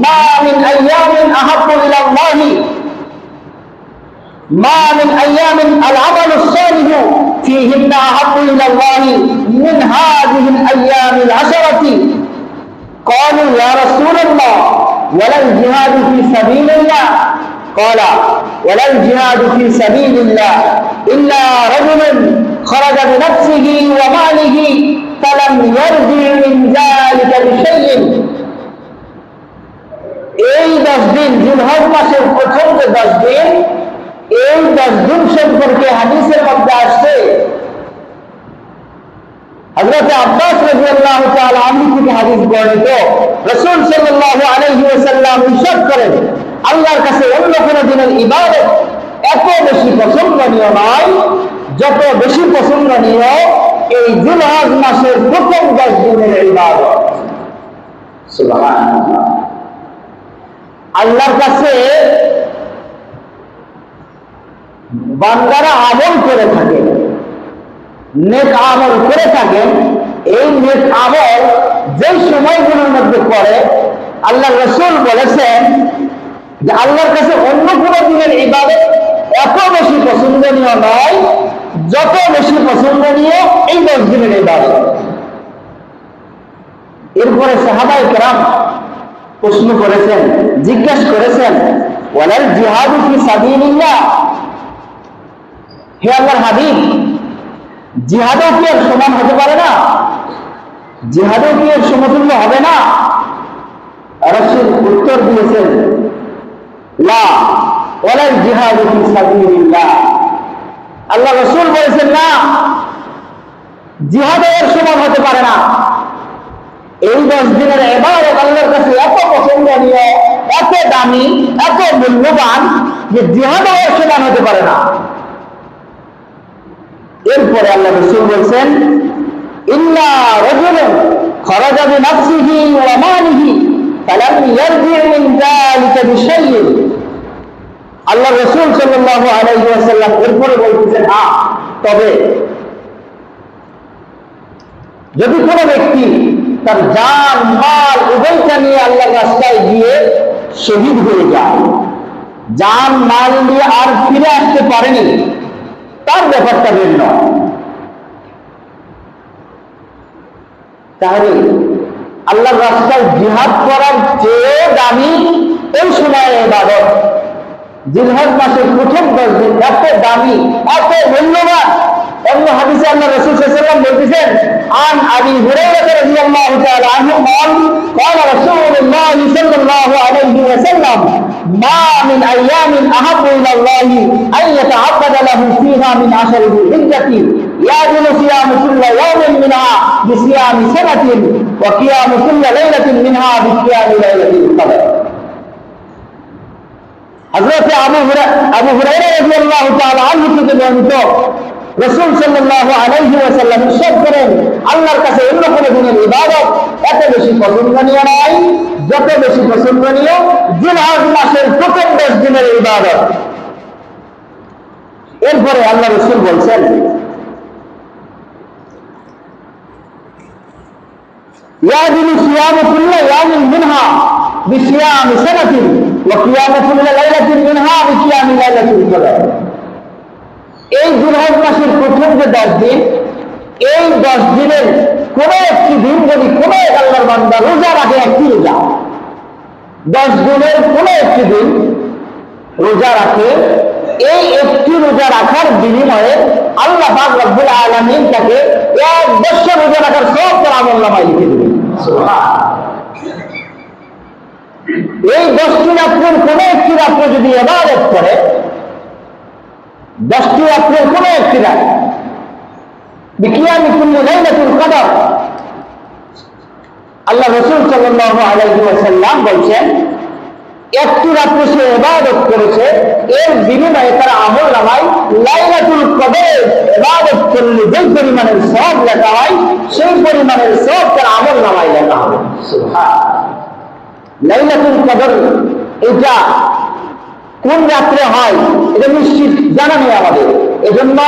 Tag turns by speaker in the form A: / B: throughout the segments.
A: মা মিন আইয়ামিন আহাব্বু ইলা আল্লাহি মা মিন আইয়ামিন আল আমালু সালিহু ফীহিন্না আহাব্বু ইলা আল্লাহি মিন হাযিহিল আইয়ামিল আশরাতি قالوا يا رسول الله ولا الجهاد في سبيل الله قال ولا الجهاد في سبيل الله إلا رجل خرج بنفسه وماله فلم يرجع من ذلك بشيء এই 10 দিন জিলহজ মাসের প্রথম যে 10 দিন এই 10 দিন সম্পর্কে হাদিসের মধ্যে আসছে হযরত আব্বাস রাদিয়াল্লাহু তাআলা আনহু থেকে হাদিস বর্ণিত রাসূল সাল্লাল্লাহু আলাইহি ওয়াসাল্লাম ইরশাদ করেন আল্লাহর কাছে অন্য কোন দিনের ইবাদত এত বেশি পছন্দনীয় নয় যত বেশি পছন্দনীয় এই জিলহজ মাসের প্রথম 10 দিনের ইবাদত সুবহানাল্লাহ আল্লাহর কাছে বান্দারা আমল করে থাকে নেক আমল করে থাকেন এই নেক আমল যে সময়গুলোর মধ্যে করে আল্লাহ রাসূল বলেছেন যে আল্লাহর কাছে অন্য কোনো দিনের ইবাদত এত বেশি পছন্দনীয় নয় যত বেশি পছন্দনীয় এই 10 দিনের ইবাদত এরপরে সাহাবায়ে কেরাম প্রশ্ন করেছেন জিজ্ঞাসা করেছেন ওয়ালাল জিহাদু ফি সাবিলিল্লাহ হে আল্লাহর হাবিব জিহাদও কি এর সমান হতে পারে না জিহাদও কি এর সমতুল্য হবে না রাসূল উত্তর দিয়েছেন লা ওয়ালাল জিহাদু ফি সাবিলিল্লাহ আল্লাহ রাসূল বলেছেন না জিহাদও এর সমান হতে পারে না এই 10 দিনের ইবাদত আল্লাহর কাছে এত পছন্দনীয় এত দামি এত মূল্যবান যে জিহাদও এর সমান হতে পারে না এরপরে আল্লাহ রাসূল বলেন ইল্লা রাজুলুন খারাজা বিনাফসিহি ওয়া মালিহি ফালাম ইয়ারজি মিন যালিকা বিশাইইন আল্লাহ রাসূল সাল্লাল্লাহু আলাইহি ওয়াসাল্লাম এরপরে বলতেছেন তবে যদি কোনো ব্যক্তি তার জান মাল উভয়টা নিয়ে আল্লাহর রাস্তায় গিয়ে শহীদ হয়ে যায় জান মাল নিয়ে আর ফিরে আসতে পারেনি তার ব্যাপারটা ভিন্ন তাহলে আল্লাহর রাস্তায় জিহাদ করার চেয়ে দামি এই সময়ে ইবাদত জিলহজ মাসের প্রথম 10 দিন এত দামি এত মূল্যবান অন্য হাদিসে আল্লাহ রাসূল সাল্লাল্লাহু আলাইহি ওয়াসাল্লাম বলতেছেন আন আবি হুরায়রা রাদিয়াল্লাহু তাআলা আনহু قال رسول الله صلى الله عليه وسلم ما من ايام احب الى الله ان يتعبد له فيها من عشر ذي الحجه يعدل صيام كل يوم منها بصيام سنه وقيام كل ليله منها بقيام ليله القدر হযরত আবু হুরায়রা রাদিয়াল্লাহু তাআলা আনহু থেকে বর্ণিত রাসূল সাল্লাল্লাহু আলাইহি ওয়াসাল্লাম ইরশাদ করেন আল্লাহর কাছে অন্য কোনো দিনের ইবাদত এত বেশি পছন্দনীয় নয় যত বেশি পছন্দনীয় জিলহজ মাসের প্রথম 10 দিনের ইবাদত এরপরে আল্লাহ রাসূল বলেন ইয়াদিলু সিয়ামু কুল্লি ইয়ামিন মিনহা বিসিয়ামি সানাতিন ওয়া কিয়ামু কুল্লি লাইলাতিন মিনহা বিকিয়ামি লাইলাতিল কদর এই জিলহজ মাসের প্রথম যে 10 দিন এই 10 দিনের কোন একটি দিন যদি কোন এক আল্লাহর বান্দা রোজা রাখে একটি রোজা 10 দিনের কোন একটি দিন রোজা রাখে এই একটি রোজা রাখার বিনিময়ে আল্লাহ পাক রব্বুল আলামিন তাকে 1 বছর রোজা রাখার সওয়াব তার আমলনামায় লিখে দিবেন সুবহানাল্লাহ এই 10টি রাত্রের কোন একটি রাত্র যদি ইবাদত করে 10টি রাত্রের কোন একটি রাত বিকিয়ামি কুল্লি লাইলাতুল কদর আল্লাহ রাসূল সাল্লাল্লাহু আলাইহি ওয়াসাল্লাম বলেন একটি রাত্রে সে ইবাদত করেছে এর বিনিময়ে তার আমলনামায় লাইলাতুল কদর ইবাদত করলে যে পরিমাণের সওয়াব লেখা হয় সেই পরিমাণের সওয়াব তার আমলনামায় লেখা হবে সুবহানাল্লাহ লাইলাতুল কদর এটা কোন রাত্রে হয় এটা নিশ্চিত জানা নেই আমাদের এজন্য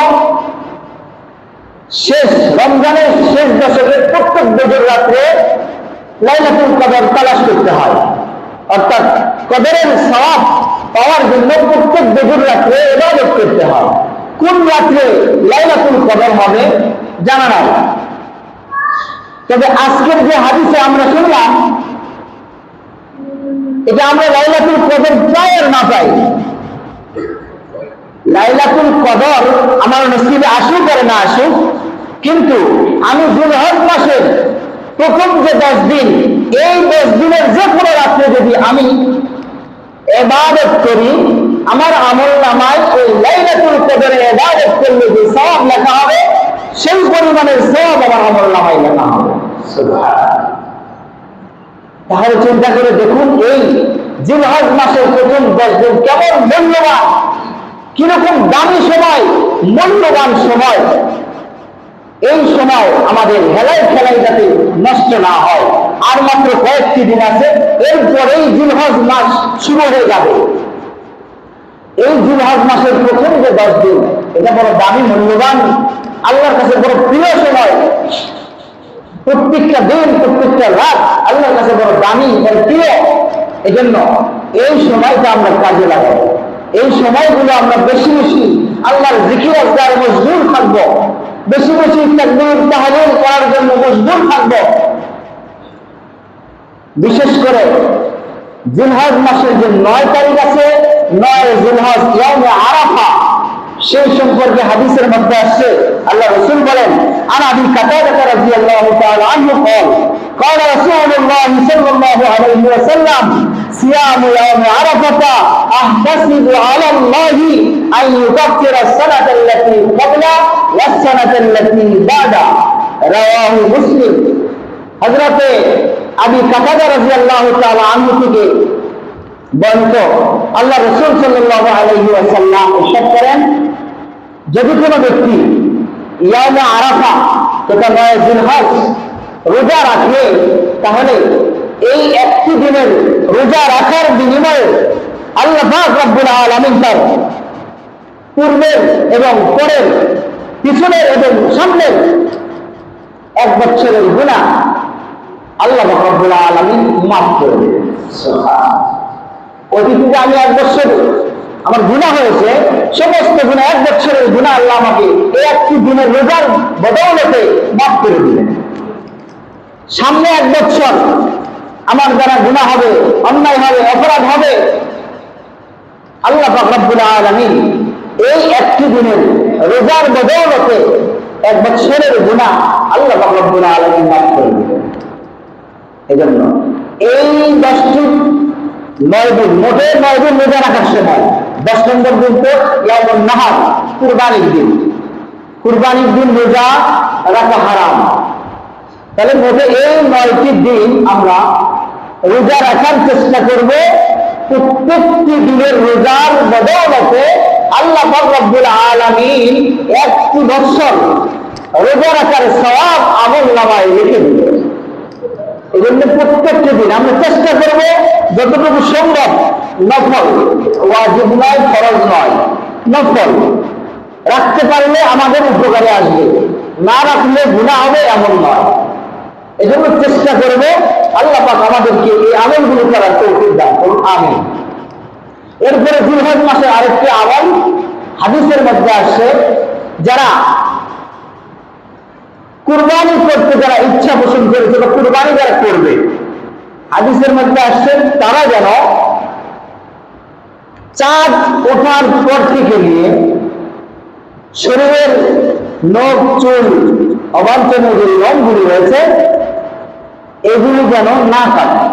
A: শেষ রমজানের শেষ দশকের প্রত্যেক বছর রাত্রে লাইলাতুল কদর তালাশ করতে হয় অর্থাৎ কদরের সওয়াব পাওয়ার জন্য প্রত্যেক বেজুর রাত্রে ইবাদত করতে হয়। কোন রাত্রে লাইলাতুল কদর হবে জানা নাই। তবে আজকের যে হাদিসে আমরা শুনলাম, এটা আমরা লাইলাতুল কদর চাই আর না চাই, লাইলাতুল কদর আমার নসিবে আসুক আর না আসুক, কিন্তু আমি জিলহজ মাসের প্রথম যে 10 দিন, এই 10 দিনের যে কোনো রাত্রে যদি আমি ইবাদত করি, আমার আমল নামায় ওই লাইলাতুল কদরে ইবাদত করলে যে সওয়াব লেখা হবে, সেই পরিমাণের সওয়াব আমার আমল নামায় লেখা হবে। সুবহানাল্লাহ। তাহলে চিন্তা করে দেখুন, এই জিলহজ মাসের প্রথম 10 দিন কেমন মূল্যবান, কিরকম দামি সময়, মূল্যবান সময়। এই সময় আমাদের হেলাই খেলাই যাতে নষ্ট না হয়। আর মাত্র কয়েকটি দিন আছে, এরপরেই জিলহজ মাস শুরু হয়ে যাবে। এই জিলহজ মাসের প্রথম যে 10 দিন, এটা বড় দামি, মূল্যবান, আল্লাহর কাছে বড় প্রিয় সময়। প্রত্যেকটা দিন, প্রত্যেকটা রাত আল্লাহর কাছে বড় দামি, বড় প্রিয়। এজন্য এই সময়টা আমরা কাজে লাগাবো। এই সময়গুলো আমরা বেশি বেশি আল্লাহর জিকির আজকার মশগুল থাকবো, বেশি বেশি তাকবীর তাহলিল করার জন্য মশগুল থাকবো। বিশেষ করে জিলহজ মাসের যে 9 তারিখ আছে, 9 জিলহজ ইয়াউমে আরাফা, সেই সম্পর্কে হাদিসের মধ্যে আসছে, আল্লাহ রাসূল বলেন, আনা আবি কাতাদা রাদিয়াল্লাহু তাআলা আনহু قال قال رسول الله صلى الله عليه وسلم صيام يوم عرفة احتسب على الله ان يكفر السنة التي قبله والسنة التي بعده رواه مسلم। হযরত আবি কাতাদা রাদিয়াল্লাহু তাআলা আনহু থেকে বর্ণিত, আল্লাহ রাসূল সাল্লাল্লাহু আলাইহি ওয়াসাল্লাম ইরশাদ করেন, যদি কোনো ব্যক্তি ইয়াউমে আরাফা তথা 9 জিলহজ রোজা রাখে, তাহলে এই একটি দিনের রোজা রাখার বিনিময়ে আল্লাহ পাক রব্বুল আলামিন তার পূর্বের এবং পরের, পিছনের এবং সামনের 1 বছরের গুনাহ আল্লাহ পাক রব্বুল আলামিন মাফ করে দেবেন। সুবহানাল্লাহ। অতীতে আমি 1 বছর আমার গুনাহ হয়েছে, সমস্ত গুনাহ, 1 বছরের গুনাহ আল্লাহ আমাকে এই একটি দিনের রোজার বদৌলতে মাফ করে দিলেন। সামনে 1 বছর আমার দ্বারা গুনাহ হবে, অন্যায় হবে, অপরাধ হবে, আল্লাহ পাক রব্বুল আলামিন এই একটি দিনের রোজার বদৌলতে 1 বছরের গুনাহ আল্লাহ পাক রব্বুল আলামিন মাফ করে দিলেন। এজন্য এই 10টি 9 দিন, মোটে 9 দিন রোজা রাখার সময় 10 নম্বর দিন তো ইয়াউমুন নাহার, কুরবানির দিন। কুরবানির দিন রোজা রাখা হারাম। তাহলে মোটে এই 9টি দিন আমরা রোজা রাখার চেষ্টা করব। প্রত্যেকটি দিনের রোজার বদৌলতে আল্লাহ পাক রব্বুল আলামিন 1 বছর রোজা রাখার সওয়াব আমল নামায় লিখে দিবেন। এই জন্য প্রত্যেকটি দিন আমরা চেষ্টা করব যতটুকু সম্ভব নফল, ওয়াজিব নয়, ফরজ নয়, নফল রাখতে পারলে আমাদের উপকারে আসবে, না রাখলে গুনাহ হবে এমন নয়। এই জন্য চেষ্টা করব আল্লাহ পাক আমাদেরকে এই আমলগুলো করার তৌফিক দান করুন, আমিন। এরপরে জিলহজ মাসের আরেকটি আমল হাদিসের মধ্যে আসছে, যারা কুরবানি করতে যারা ইচ্ছা পোষণ করেছে বা কুরবানি যারা করবে, হাদিসের মধ্যে আসছে তারা যেন চাঁদ ওঠার পর থেকে নিয়ে শরীরের নখ, চুল, অবাঞ্ছনীয় যে রঙগুলি রয়েছে এগুলি যেন না কাটে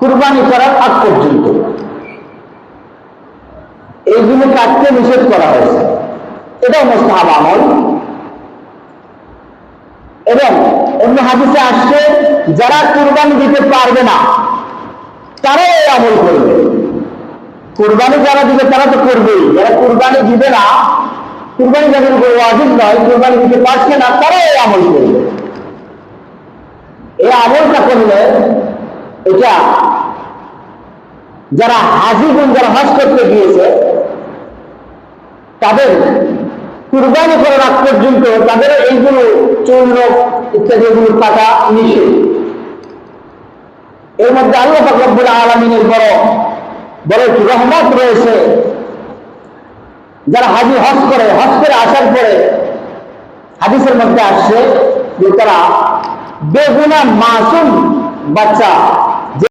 A: কুরবানি করার আগ পর্যন্ত। এইগুলি কাটতে নিষেধ করা হয়েছে, এটাও মুস্তাহাব আমল। এবং অন্য হাদিসে আসছে যারা কুরবানি দিতে পারবে না তারা এই আমল করবে। কুরবানি যারা দিবে তারা তো করবেই, যারা কুরবানি দিবে না, কুরবানি যাদের উপর ওয়াজিব নয়, কুরবানি দিতে পারছে না, তারা এই আমল করবে। এই আমলটা করলে এটা যারা হাজিগুন, যারা হজ করতে গিয়েছে তাদের কুরবানি করার আগ পর্যন্ত তাদের এইগুলো চুল, নখ ইত্যাদি এগুলো কাটা নিষেধ। এর মধ্যে আল্লাহ পাক রব্বুল আলামিনের বড় কি রহমত রয়েছে। যারা হাজি হজ করে আসার পরে হাদিসের মধ্যে আসছে যে তারা বেগুনা মাসুম বাচ্চা